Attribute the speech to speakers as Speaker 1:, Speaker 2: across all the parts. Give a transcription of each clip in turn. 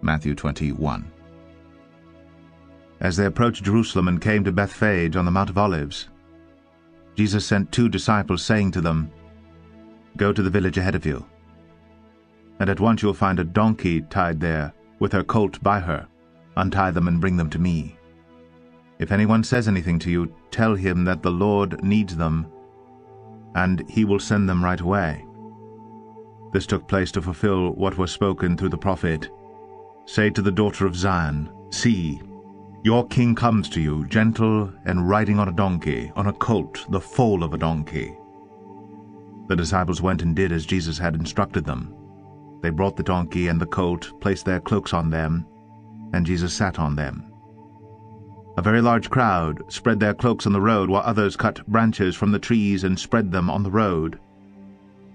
Speaker 1: Matthew 21. As they approached Jerusalem and came to Bethphage on the Mount of Olives, Jesus sent 2 disciples, saying to them, "Go to the village ahead of you, and at once you'll find a donkey tied there, with her colt by her. Untie them and bring them to me. If anyone says anything to you, tell him that the Lord needs them, and he will send them right away." This took place to fulfill what was spoken through the prophet, "Say to the daughter of Zion, See, your king comes to you, gentle and riding on a donkey, on a colt, the foal of a donkey." The disciples went and did as Jesus had instructed them. They brought the donkey and the colt, placed their cloaks on them, and Jesus sat on them. A very large crowd spread their cloaks on the road, while others cut branches from the trees and spread them on the road.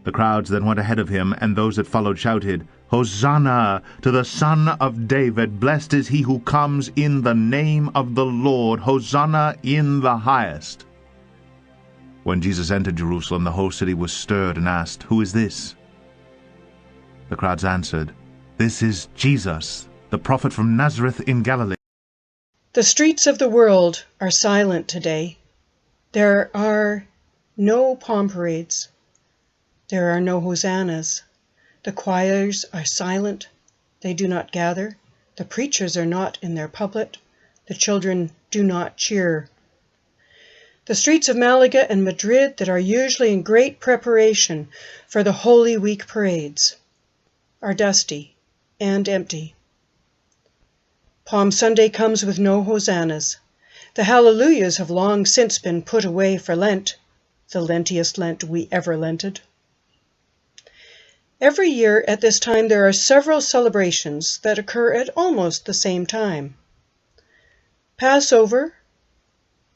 Speaker 1: The crowds then went ahead of him, and those that followed shouted, "Hosanna to the Son of David! Blessed is he who comes in the name of the Lord! Hosanna in the highest!" When Jesus entered Jerusalem, the whole city was stirred and asked, "Who is this?" The crowds answered, "This is Jesus, the prophet from Nazareth in Galilee."
Speaker 2: The streets of the world are silent today. There are no palm parades. There are no hosannas. The choirs are silent. They do not gather. The preachers are not in their pulpit. The children do not cheer. The streets of Malaga and Madrid, that are usually in great preparation for the Holy Week parades, are dusty and empty. Palm Sunday comes with no hosannas. The hallelujahs have long since been put away for Lent, the lentiest Lent we ever lented. Every year at this time there are several celebrations that occur at almost the same time. Passover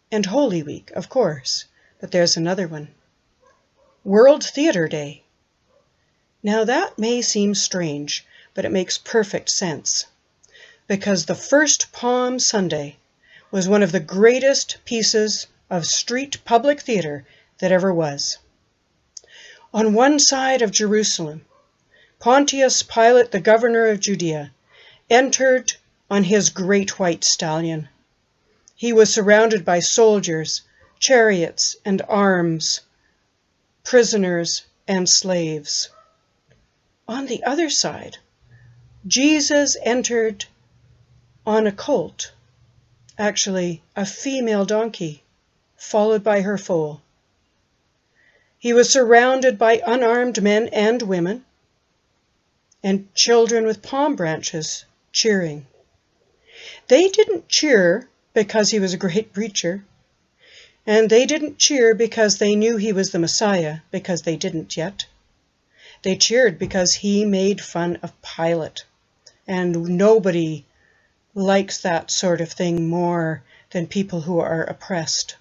Speaker 2: and Holy Week, of course, but there's another one. World Theatre Day. Now that may seem strange, but it makes perfect sense, because the first Palm Sunday was one of the greatest pieces of street public theater that ever was. On one side of Jerusalem, Pontius Pilate, the governor of Judea, entered on his great white stallion. He was surrounded by soldiers, chariots, and arms, prisoners and slaves. On the other side, Jesus entered on a colt, actually a female donkey, followed by her foal. He was surrounded by unarmed men and women, and children with palm branches cheering. They didn't cheer because he was a great preacher, and they didn't cheer because they knew he was the Messiah, because they didn't yet. They cheered because he made fun of Pilate, and nobody likes that sort of thing more than people who are oppressed.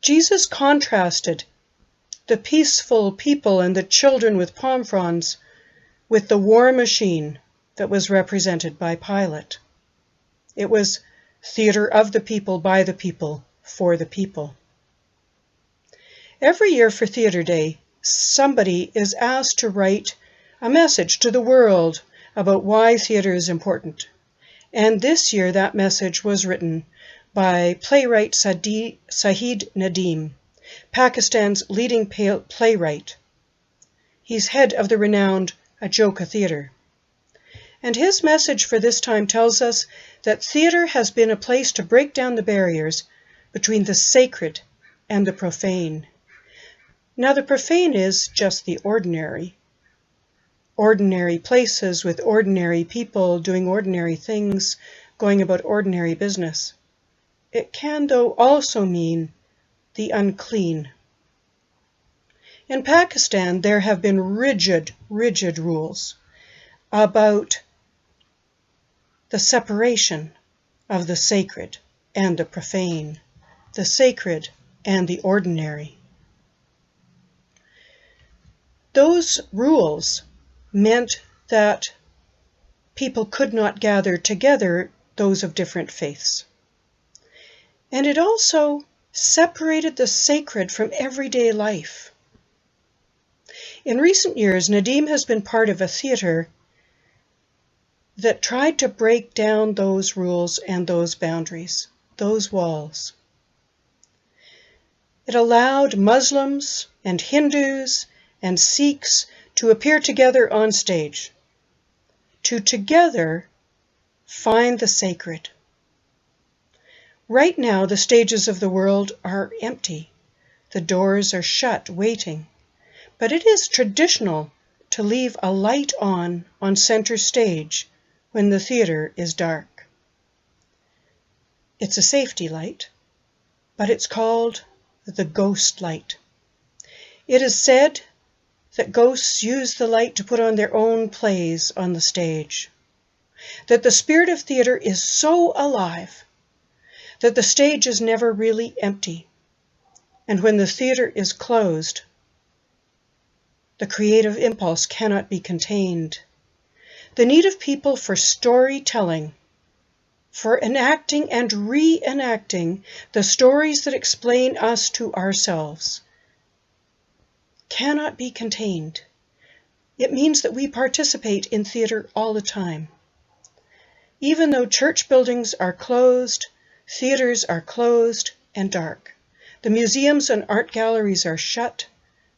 Speaker 2: Jesus contrasted the peaceful people and the children with palm fronds with the war machine that was represented by Pilate. It was theater of the people, by the people, for the people. Every year for Theater Day, somebody is asked to write a message to the world about why theater is important. And this year that message was written by playwright Saeed Nadim, Pakistan's leading playwright. He's head of the renowned Ajoka Theatre. And his message for this time tells us that theatre has been a place to break down the barriers between the sacred and the profane. Now the profane is just the ordinary. Ordinary places with ordinary people doing ordinary things, going about ordinary business. It can, though, also mean the unclean. In Pakistan, there have been rigid rules about the separation of the sacred and the profane, the sacred and the ordinary. Those rules meant that people could not gather together, those of different faiths. And it also separated the sacred from everyday life. In recent years, Nadim has been part of a theatre that tried to break down those rules and those boundaries, those walls. It allowed Muslims and Hindus and Sikhs to appear together on stage, to together find the sacred. Right now, the stages of the world are empty. The doors are shut, waiting. But it is traditional to leave a light on center stage when the theater is dark. It's a safety light, but it's called the ghost light. It is said that ghosts use the light to put on their own plays on the stage, that the spirit of theater is so alive that the stage is never really empty, and when the theater is closed, the creative impulse cannot be contained. The need of people for storytelling, for enacting and reenacting the stories that explain us to ourselves, cannot be contained. It means that we participate in theater all the time. Even though church buildings are closed, theaters are closed and dark. The museums and art galleries are shut.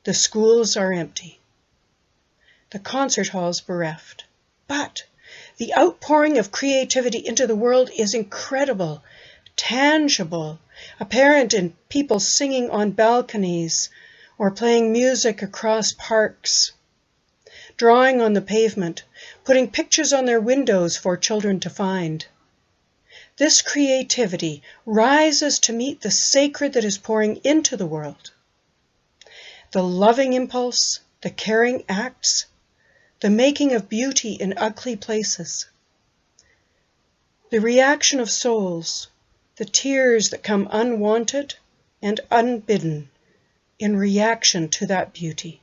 Speaker 2: The schools are empty. The concert halls bereft. But the outpouring of creativity into the world is incredible, tangible, apparent in people singing on balconies or playing music across parks, drawing on the pavement, putting pictures on their windows for children to find. This creativity rises to meet the sacred that is pouring into the world. The loving impulse, the caring acts, the making of beauty in ugly places, the reaction of souls, the tears that come unwanted and unbidden in reaction to that beauty.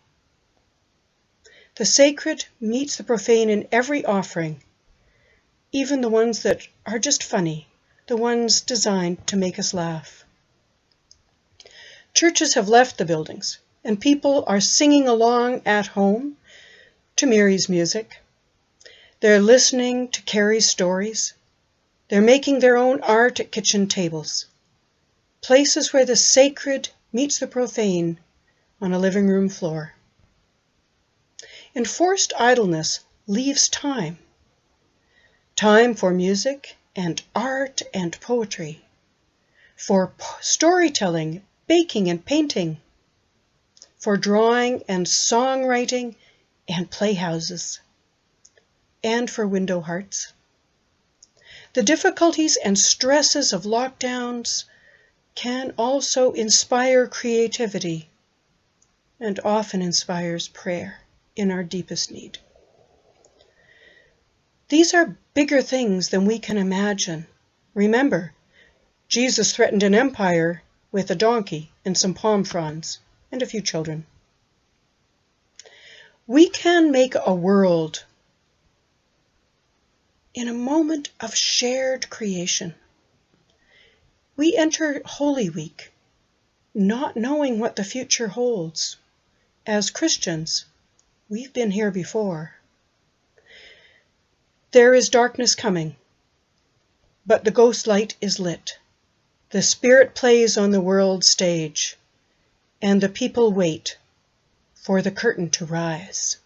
Speaker 2: The sacred meets the profane in every offering, even the ones that are just funny, the ones designed to make us laugh. Churches have left the buildings, and people are singing along at home to Mary's music. They're listening to Carrie's stories. They're making their own art at kitchen tables, places where the sacred meets the profane on a living room floor. Enforced idleness leaves time for music and art and poetry, for storytelling, baking and painting, for drawing and songwriting and playhouses, and for window hearts. The difficulties and stresses of lockdowns can also inspire creativity, and often inspires prayer in our deepest need. These are bigger things than we can imagine. Remember, Jesus threatened an empire with a donkey and some palm fronds and a few children. We can make a world in a moment of shared creation. We enter Holy Week not knowing what the future holds. As Christians, we've been here before. There is darkness coming, but the ghost light is lit. The Spirit plays on the world stage, and the people wait for the curtain to rise.